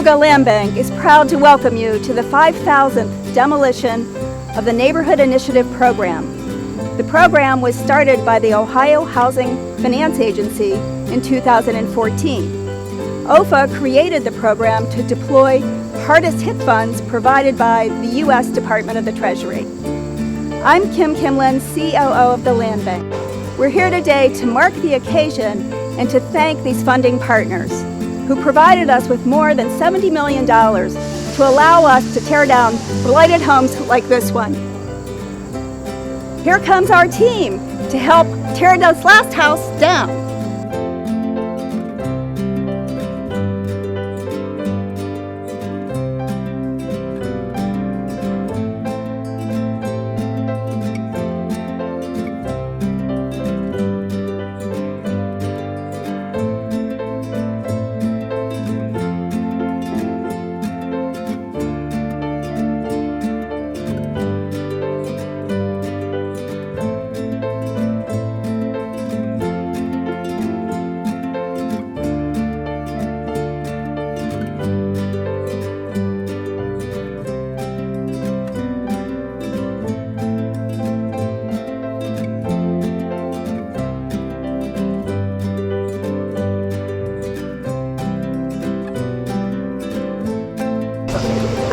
Cuyahoga Land Bank is proud to welcome you to the 5,000th demolition of the Neighborhood Initiative Program. The program was started by the Ohio Housing Finance Agency in 2014. OFA created the program to deploy hardest hit funds provided by the U.S. Department of the Treasury. I'm Kim Kimlin, COO of the Land Bank. We're here today to mark the occasion and to thank these funding partners who provided us with more than $70 million to allow us to tear down blighted homes like this one. Here comes our team to help tear this last house down.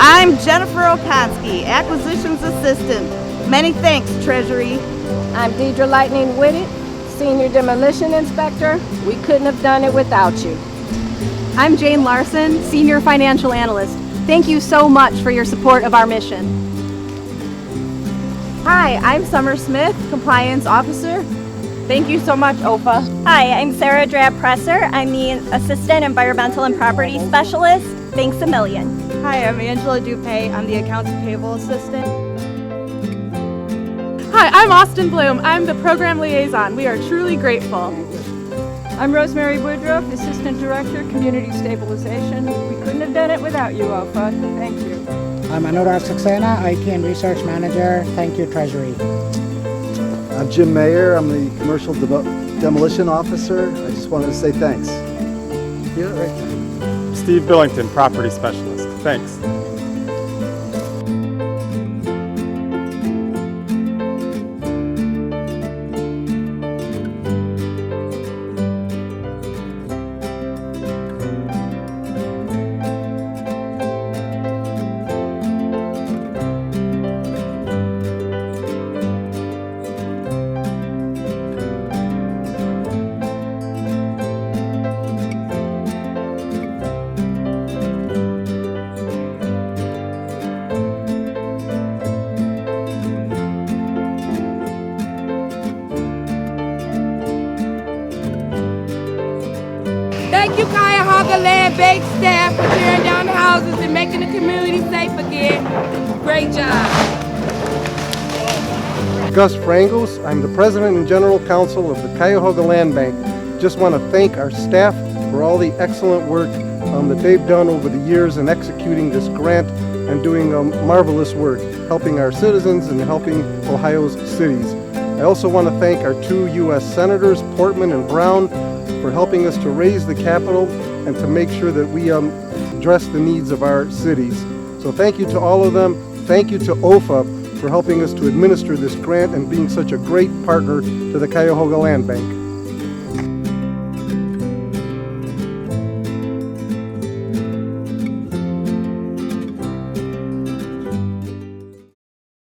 I'm Jennifer Okonski, Acquisitions Assistant. Many thanks, Treasury. I'm Deidre Lightning Whitted, Senior Demolition Inspector. We couldn't have done it without you. I'm Jane Larson, Senior Financial Analyst. Thank you so much for your support of our mission. Hi, I'm Summer Smith, Compliance Officer. Thank you so much, OFA. Hi, I'm Sarah Drab-Presser. I'm the Assistant Environmental and Property Specialist. Thanks a million. Hi, I'm Angela Dupay. I'm the Accounts Payable Assistant. Hi, I'm Austin Bloom. I'm the Program Liaison. We are truly grateful. I'm Rosemary Woodruff, Assistant Director, Community Stabilization. We couldn't have done it without you, OFA. Thank you. I'm Anurag Saxena, IT and Research Manager. Thank you, Treasury. I'm Jim Mayer. I'm the Commercial Demolition Officer. I just wanted to say thanks. Yeah, right. Steve Billington, Property Specialist. Thanks. Thank you, Cuyahoga Land Bank staff, for tearing down the houses and making the community safe again. Great job. Gus Frangos, I'm the President and General Counsel of the Cuyahoga Land Bank. Just want to thank our staff for all the excellent work that they've done over the years in executing this grant and doing marvelous work, helping our citizens and helping Ohio's cities. I also want to thank our two U.S. Senators, Portman and Brown, for helping us to raise the capital and to make sure that we address the needs of our cities. So thank you to all of them. Thank you to OFA for helping us to administer this grant and being such a great partner to the Cuyahoga Land Bank.